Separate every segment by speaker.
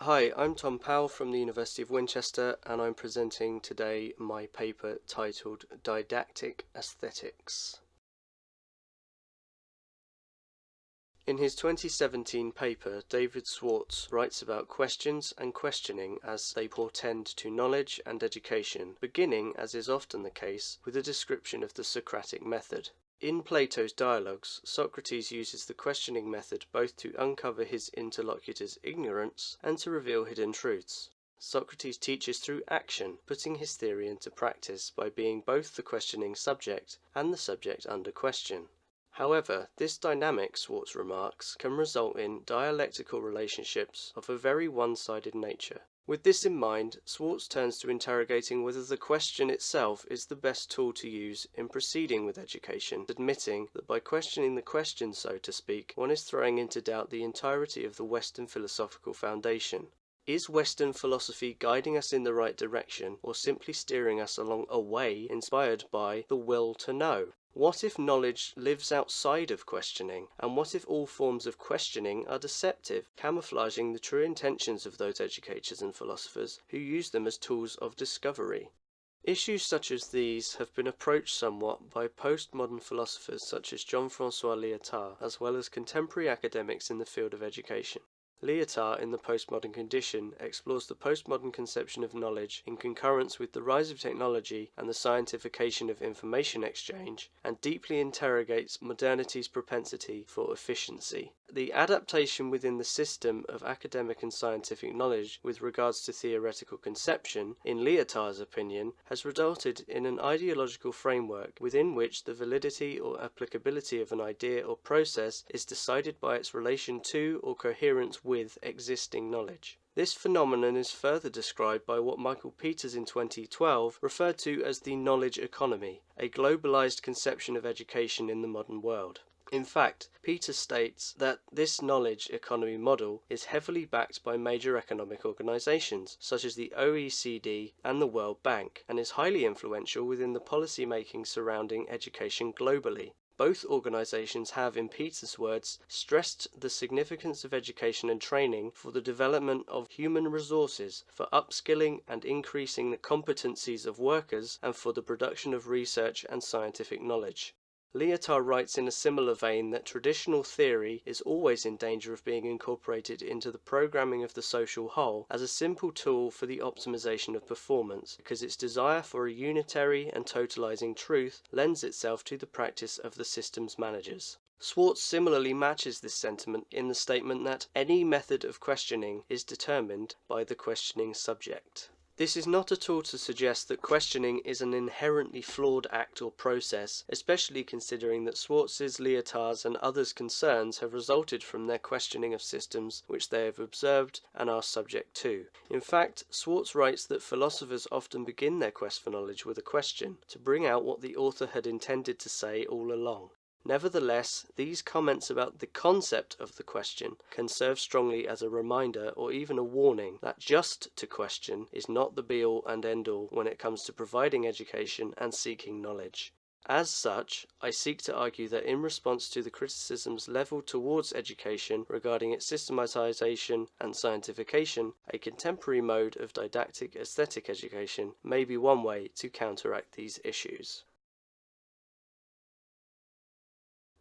Speaker 1: Hi, I'm Tom Powell from the University of Winchester, and I'm presenting today my paper titled Didactic Aesthetics. In his 2017 paper, David Schwartz writes about questions and questioning as they portend to knowledge and education, beginning, as is often the case, with a description of the Socratic method. In Plato's dialogues, Socrates uses the questioning method both to uncover his interlocutor's ignorance and to reveal hidden truths. Socrates teaches through action, putting his theory into practice by being both the questioning subject and the subject under question. However, this dynamic, Schwartz remarks, can result in dialectical relationships of a very one-sided nature. With this in mind, Schwartz turns to interrogating whether the question itself is the best tool to use in proceeding with education, admitting that by questioning the question, so to speak, one is throwing into doubt the entirety of the Western philosophical foundation. Is Western philosophy guiding us in the right direction, or simply steering us along a way inspired by the will to know? What if knowledge lives outside of questioning, and what if all forms of questioning are deceptive, camouflaging the true intentions of those educators and philosophers who use them as tools of discovery? Issues such as these have been approached somewhat by postmodern philosophers such as Jean-François Lyotard, as well as contemporary academics in the field of education. Lyotard, in the Postmodern Condition, explores the postmodern conception of knowledge in concurrence with the rise of technology and the scientification of information exchange, and deeply interrogates modernity's propensity for efficiency. The adaptation within the system of academic and scientific knowledge with regards to theoretical conception, in Lyotard's opinion, has resulted in an ideological framework within which the validity or applicability of an idea or process is decided by its relation to or coherence with existing knowledge. This phenomenon is further described by what Michael Peters in 2012 referred to as the knowledge economy, a globalized conception of education in the modern world. In fact, Peters states that this knowledge economy model is heavily backed by major economic organizations, such as the OECD and the World Bank, and is highly influential within the policy making surrounding education globally. Both organizations have, in Peters' words, stressed the significance of education and training for the development of human resources, for upskilling and increasing the competencies of workers, and for the production of research and scientific knowledge. Lyotard writes in a similar vein that traditional theory is always in danger of being incorporated into the programming of the social whole as a simple tool for the optimization of performance, because its desire for a unitary and totalizing truth lends itself to the practice of the system's managers. Schwartz similarly matches this sentiment in the statement that any method of questioning is determined by the questioning subject. This is not at all to suggest that questioning is an inherently flawed act or process, especially considering that Schwartz's, Lyotard's and others' concerns have resulted from their questioning of systems which they have observed and are subject to. In fact, Schwartz writes that philosophers often begin their quest for knowledge with a question, to bring out what the author had intended to say all along. Nevertheless, these comments about the concept of the question can serve strongly as a reminder or even a warning that just to question is not the be-all and end-all when it comes to providing education and seeking knowledge. As such, I seek to argue that in response to the criticisms levelled towards education regarding its systematization and scientification, a contemporary mode of didactic aesthetic education may be one way to counteract these issues.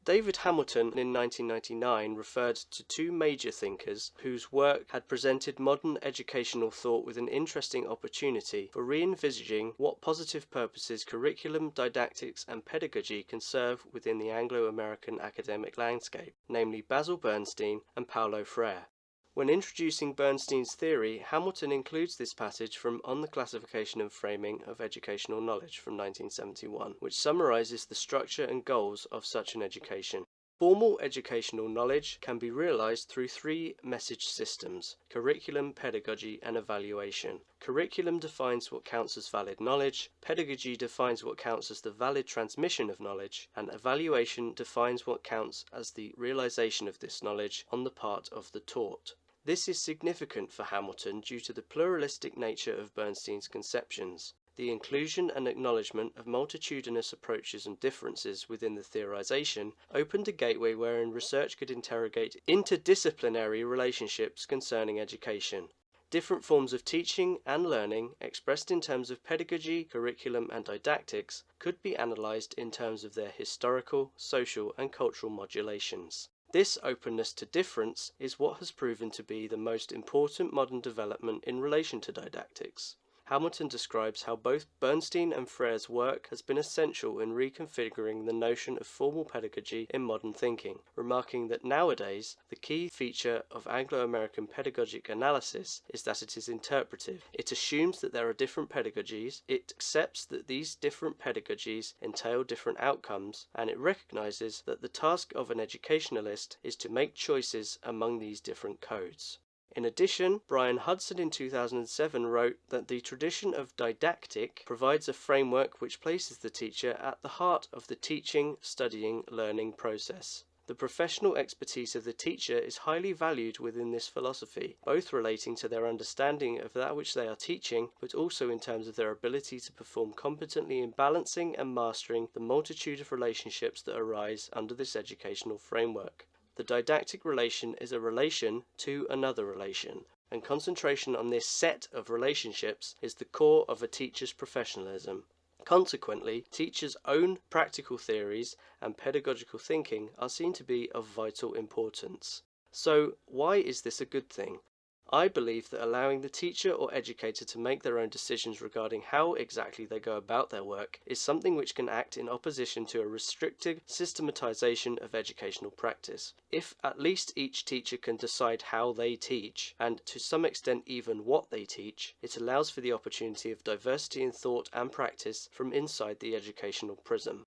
Speaker 1: David Hamilton in 1999 referred to two major thinkers whose work had presented modern educational thought with an interesting opportunity for re-envisaging what positive purposes curriculum, didactics and pedagogy can serve within the Anglo-American academic landscape, namely Basil Bernstein and Paulo Freire. When introducing Bernstein's theory, Hamilton includes this passage from On the Classification and Framing of Educational Knowledge from 1971, which summarizes the structure and goals of such an education. Formal educational knowledge can be realized through three message systems: curriculum, pedagogy, and evaluation. Curriculum defines what counts as valid knowledge, pedagogy defines what counts as the valid transmission of knowledge, and evaluation defines what counts as the realization of this knowledge on the part of the taught. This is significant for Hamilton due to the pluralistic nature of Bernstein's conceptions. The inclusion and acknowledgement of multitudinous approaches and differences within the theorization opened a gateway wherein research could interrogate interdisciplinary relationships concerning education. Different forms of teaching and learning, expressed in terms of pedagogy, curriculum, and didactics, could be analysed in terms of their historical, social, and cultural modulations. This openness to difference is what has proven to be the most important modern development in relation to didactics. Hamilton describes how both Bernstein and Freire's work has been essential in reconfiguring the notion of formal pedagogy in modern thinking, remarking that nowadays the key feature of Anglo-American pedagogic analysis is that it is interpretive. It assumes that there are different pedagogies, it accepts that these different pedagogies entail different outcomes, and it recognises that the task of an educationalist is to make choices among these different codes. In addition, Brian Hudson in 2007 wrote that the tradition of didactic provides a framework which places the teacher at the heart of the teaching, studying, learning process. The professional expertise of the teacher is highly valued within this philosophy, both relating to their understanding of that which they are teaching, but also in terms of their ability to perform competently in balancing and mastering the multitude of relationships that arise under this educational framework. The didactic relation is a relation to another relation, and concentration on this set of relationships is the core of a teacher's professionalism. Consequently, teachers' own practical theories and pedagogical thinking are seen to be of vital importance. So, why is this a good thing? I believe that allowing the teacher or educator to make their own decisions regarding how exactly they go about their work is something which can act in opposition to a restrictive systematization of educational practice. If at least each teacher can decide how they teach, and to some extent even what they teach, it allows for the opportunity of diversity in thought and practice from inside the educational prism.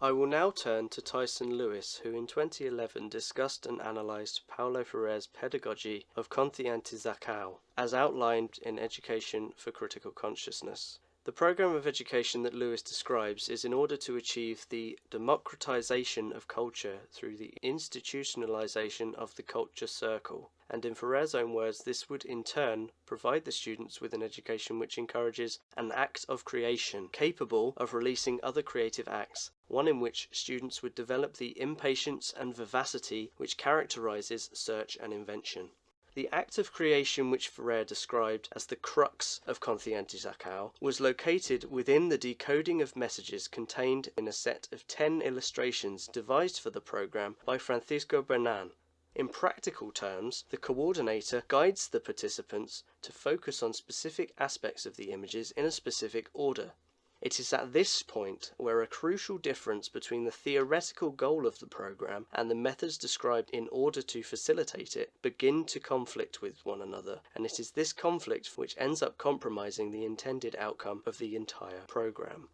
Speaker 1: I will now turn to Tyson Lewis, who in 2011 discussed and analysed Paulo Freire's pedagogy of conscientização, as outlined in Education for Critical Consciousness. The program of education that Lewis describes is in order to achieve the democratization of culture through the institutionalization of the culture circle, and in Freire's own words, this would in turn provide the students with an education which encourages an act of creation, capable of releasing other creative acts, one in which students would develop the impatience and vivacity which characterizes search and invention. The act of creation which Freire described as the crux of conscientização was located within the decoding of messages contained in a set of 10 illustrations devised for the program by Francisco Bernan. In practical terms, the coordinator guides the participants to focus on specific aspects of the images in a specific order. It is at this point where a crucial difference between the theoretical goal of the program and the methods described in order to facilitate it begin to conflict with one another, and it is this conflict which ends up compromising the intended outcome of the entire program.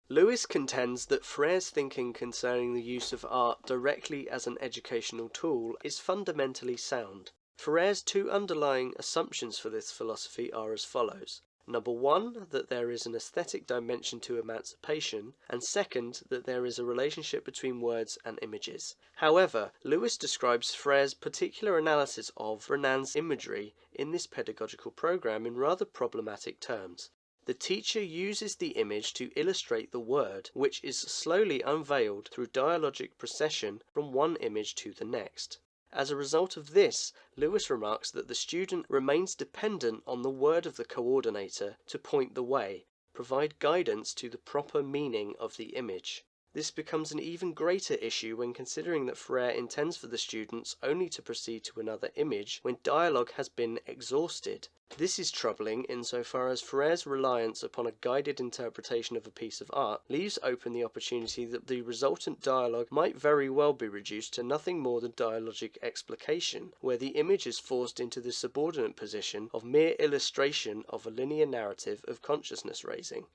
Speaker 1: Lewis contends that Freire's thinking concerning the use of art directly as an educational tool is fundamentally sound. Freire's two underlying assumptions for this philosophy are as follows. Number one, that there is an aesthetic dimension to emancipation, and second, that there is a relationship between words and images. However, Lewis describes Freire's particular analysis of Renan's imagery in this pedagogical program in rather problematic terms. The teacher uses the image to illustrate the word, which is slowly unveiled through dialogic procession from one image to the next. As a result of this, Lewis remarks that the student remains dependent on the word of the coordinator to point the way, provide guidance to the proper meaning of the image. This becomes an even greater issue when considering that Freire intends for the students only to proceed to another image when dialogue has been exhausted. This is troubling insofar as Freire's reliance upon a guided interpretation of a piece of art leaves open the opportunity that the resultant dialogue might very well be reduced to nothing more than dialogic explication, where the image is forced into the subordinate position of mere illustration of a linear narrative of consciousness raising.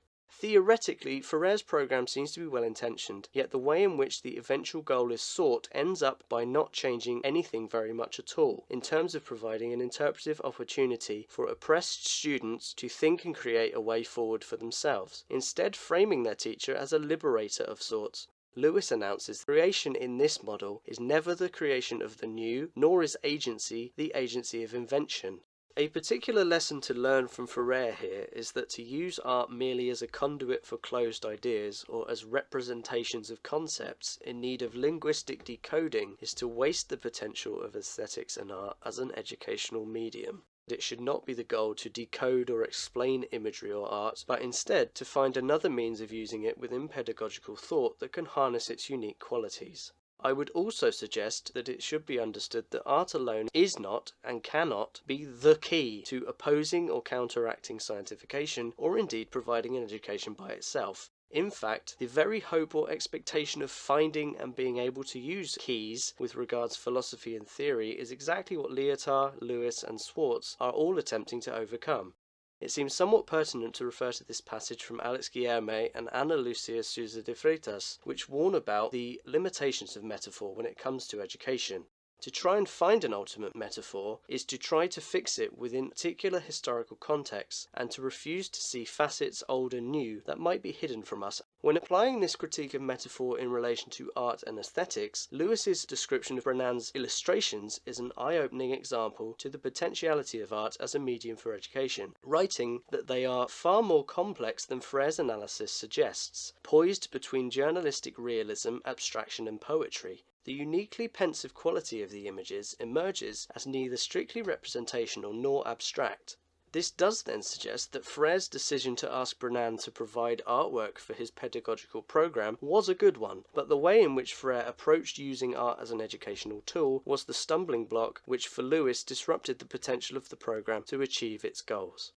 Speaker 1: Theoretically, Freire's program seems to be well-intentioned, yet the way in which the eventual goal is sought ends up by not changing anything very much at all, in terms of providing an interpretive opportunity for oppressed students to think and create a way forward for themselves, instead framing their teacher as a liberator of sorts. Lewis announces creation in this model is never the creation of the new, nor is agency the agency of invention. A particular lesson to learn from Ferrer here is that to use art merely as a conduit for closed ideas or as representations of concepts in need of linguistic decoding is to waste the potential of aesthetics and art as an educational medium. It should not be the goal to decode or explain imagery or art, but instead to find another means of using it within pedagogical thought that can harness its unique qualities. I would also suggest that it should be understood that art alone is not and cannot be the key to opposing or counteracting scientification, or indeed providing an education by itself. In fact, the very hope or expectation of finding and being able to use keys with regards to philosophy and theory is exactly what Lyotard, Lewis and Swartz are all attempting to overcome. It seems somewhat pertinent to refer to this passage from Alex Guillerme and Ana Lucia Sousa de Freitas, which warn about the limitations of metaphor when it comes to education. To try and find an ultimate metaphor is to try to fix it within particular historical contexts and to refuse to see facets old and new that might be hidden from us. When applying this critique of metaphor in relation to art and aesthetics, Lewis's description of Renan's illustrations is an eye-opening example to the potentiality of art as a medium for education, writing that they are far more complex than Ferrer's analysis suggests, poised between journalistic realism, abstraction and poetry. The uniquely pensive quality of the images emerges as neither strictly representational nor abstract. This does then suggest that Ferrer's decision to ask Renan to provide artwork for his pedagogical program was a good one, but the way in which Ferrer approached using art as an educational tool was the stumbling block which for Lewis disrupted the potential of the program to achieve its goals.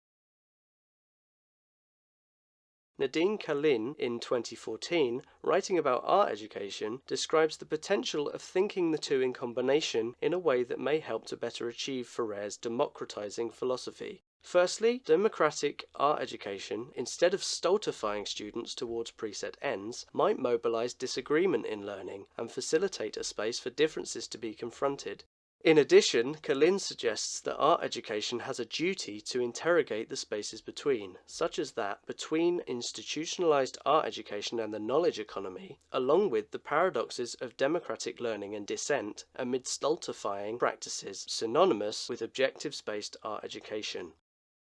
Speaker 1: Nadine Kalin, in 2014, writing about art education, describes the potential of thinking the two in combination in a way that may help to better achieve Ferrer's democratizing philosophy. Firstly, democratic art education, instead of stultifying students towards preset ends, might mobilize disagreement in learning and facilitate a space for differences to be confronted. In addition, Kalin suggests that art education has a duty to interrogate the spaces between, such as that between institutionalized art education and the knowledge economy, along with the paradoxes of democratic learning and dissent amid stultifying practices synonymous with objectives-based art education.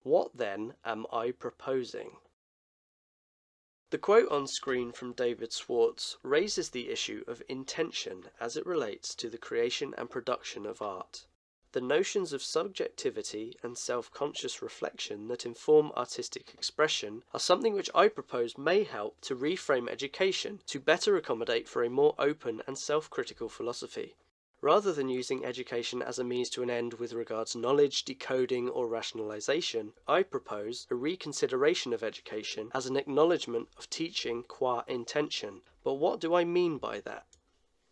Speaker 1: What then am I proposing? The quote on screen from David Swartz raises the issue of intention as it relates to the creation and production of art. The notions of subjectivity and self-conscious reflection that inform artistic expression are something which I propose may help to reframe education to better accommodate for a more open and self-critical philosophy. Rather than using education as a means to an end with regards to knowledge, decoding, or rationalization, I propose a reconsideration of education as an acknowledgement of teaching qua intention. But what do I mean by that?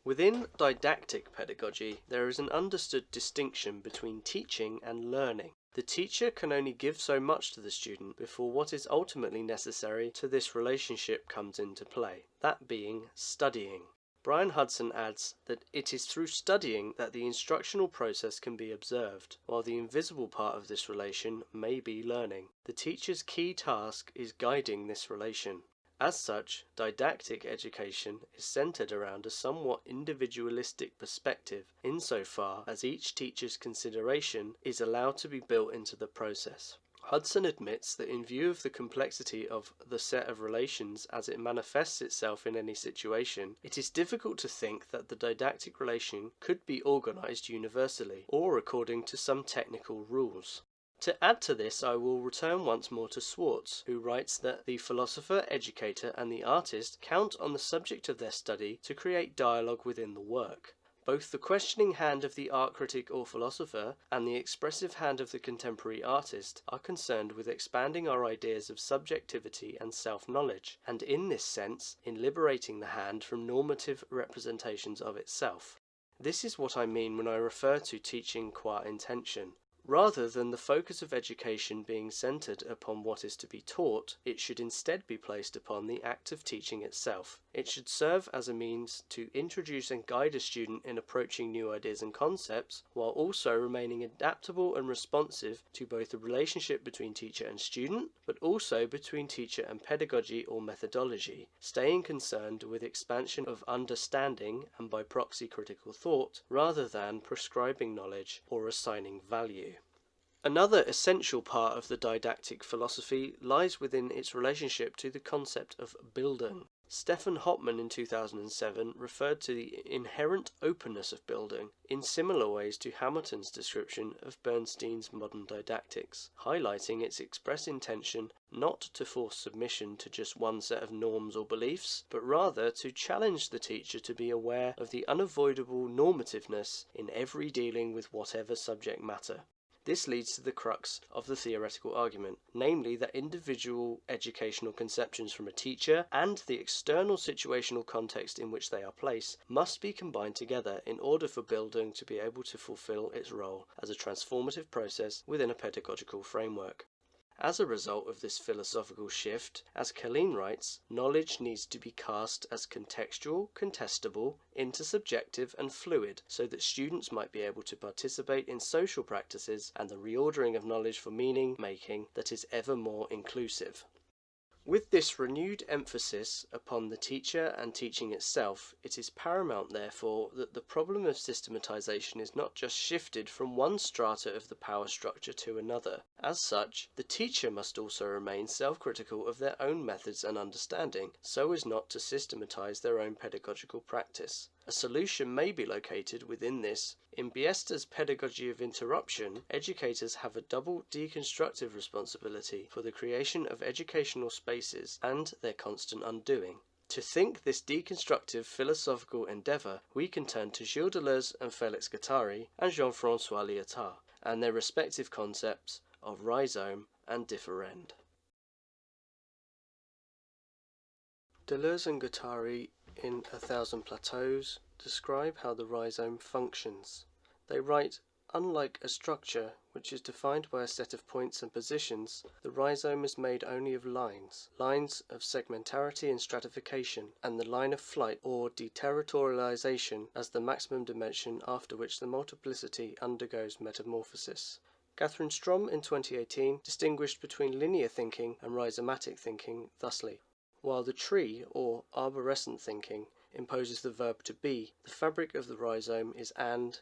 Speaker 1: Within didactic pedagogy, there is an understood distinction between teaching and learning. The teacher can only give so much to the student before what is ultimately necessary to this relationship comes into play, that being studying. Brian Hudson adds that it is through studying that the instructional process can be observed, while the invisible part of this relation may be learning. The teacher's key task is guiding this relation. As such, didactic education is centered around a somewhat individualistic perspective, insofar as each teacher's consideration is allowed to be built into the process. Hudson admits that in view of the complexity of the set of relations as it manifests itself in any situation, it is difficult to think that the didactic relation could be organized universally, or according to some technical rules. To add to this, I will return once more to Swartz, who writes that the philosopher, educator, and the artist count on the subject of their study to create dialogue within the work. Both the questioning hand of the art critic or philosopher and the expressive hand of the contemporary artist are concerned with expanding our ideas of subjectivity and self-knowledge, and in this sense, in liberating the hand from normative representations of itself. This is what I mean when I refer to teaching qua intention. Rather than the focus of education being centered upon what is to be taught, it should instead be placed upon the act of teaching itself. It should serve as a means to introduce and guide a student in approaching new ideas and concepts, while also remaining adaptable and responsive to both the relationship between teacher and student, but also between teacher and pedagogy or methodology, staying concerned with expansion of understanding and by proxy critical thought, rather than prescribing knowledge or assigning value. Another essential part of the didactic philosophy lies within its relationship to the concept of building. Stefan Hopman in 2007 referred to the inherent openness of building in similar ways to Hamilton's description of Bernstein's modern didactics, highlighting its express intention not to force submission to just one set of norms or beliefs, but rather to challenge the teacher to be aware of the unavoidable normativeness in every dealing with whatever subject matter. This leads to the crux of the theoretical argument, namely that individual educational conceptions from a teacher and the external situational context in which they are placed must be combined together in order for building to be able to fulfill its role as a transformative process within a pedagogical framework. As a result of this philosophical shift, as Gilles writes, knowledge needs to be cast as contextual, contestable, intersubjective and fluid, so that students might be able to participate in social practices and the reordering of knowledge for meaning making that is ever more inclusive. With this renewed emphasis upon the teacher and teaching itself, it is paramount, therefore, that the problem of systematization is not just shifted from one strata of the power structure to another. As such, the teacher must also remain self-critical of their own methods and understanding, so as not to systematize their own pedagogical practice. A solution may be located within this. In Biesta's pedagogy of interruption, educators have a double deconstructive responsibility for the creation of educational spaces and their constant undoing. To think this deconstructive philosophical endeavour, we can turn to Gilles Deleuze and Félix Guattari and Jean-François Lyotard, and their respective concepts of rhizome and differend. Deleuze and Guattari in 1000 Plateaus describe how the rhizome functions. They write, unlike a structure which is defined by a set of points and positions, the rhizome is made only of lines of segmentarity and stratification, and the line of flight or deterritorialization as the maximum dimension after which the multiplicity undergoes metamorphosis. Catherine Strom in 2018 distinguished between linear thinking and rhizomatic thinking thusly. While the tree, or arborescent thinking, imposes the verb to be, the fabric of the rhizome is and.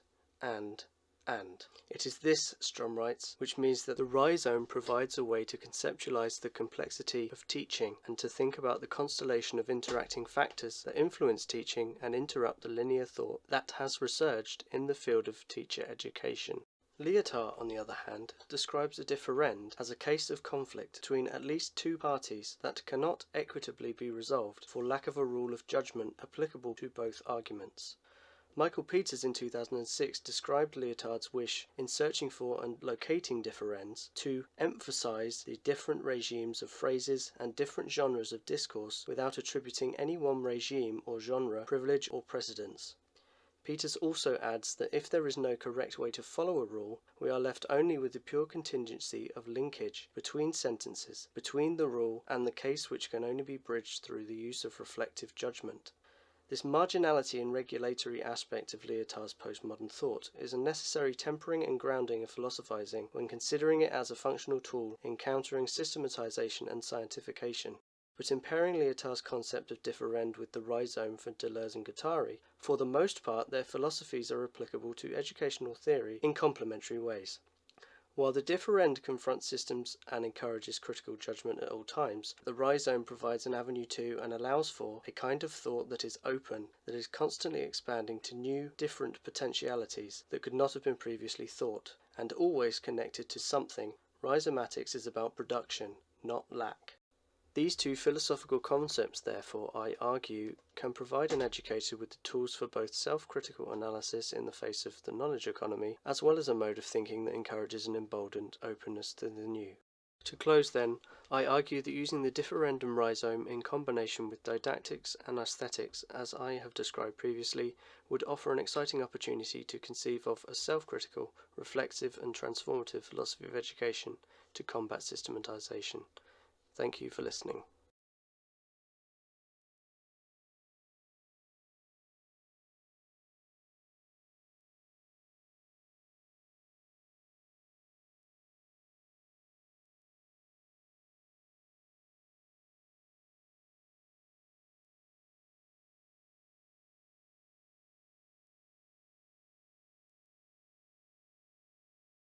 Speaker 1: It is this, Strom writes, which means that the rhizome provides a way to conceptualize the complexity of teaching and to think about the constellation of interacting factors that influence teaching and interrupt the linear thought that has resurged in the field of teacher education. Lyotard, on the other hand, describes a differend as a case of conflict between at least two parties that cannot equitably be resolved for lack of a rule of judgment applicable to both arguments. Michael Peters in 2006 described Lyotard's wish in searching for and locating differends to emphasize the different regimes of phrases and different genres of discourse without attributing any one regime or genre privilege or precedence. Peters also adds that if there is no correct way to follow a rule, we are left only with the pure contingency of linkage between sentences, between the rule and the case, which can only be bridged through the use of reflective judgment. This marginality and regulatory aspect of Lyotard's postmodern thought is a necessary tempering and grounding of philosophizing when considering it as a functional tool in countering systematization and scientification. But in pairing Lyotard's concept of differend with the rhizome for Deleuze and Guattari, for the most part their philosophies are applicable to educational theory in complementary ways. While the differend confronts systems and encourages critical judgment at all times, the rhizome provides an avenue to and allows for a kind of thought that is open, that is constantly expanding to new, different potentialities that could not have been previously thought, and always connected to something. Rhizomatics is about production, not lack. These two philosophical concepts, therefore, I argue, can provide an educator with the tools for both self-critical analysis in the face of the knowledge economy, as well as a mode of thinking that encourages an emboldened openness to the new. To close then, I argue that using the differendum rhizome in combination with didactics and aesthetics, as I have described previously, would offer an exciting opportunity to conceive of a self-critical, reflexive and transformative philosophy of education to combat systematization. Thank you for listening.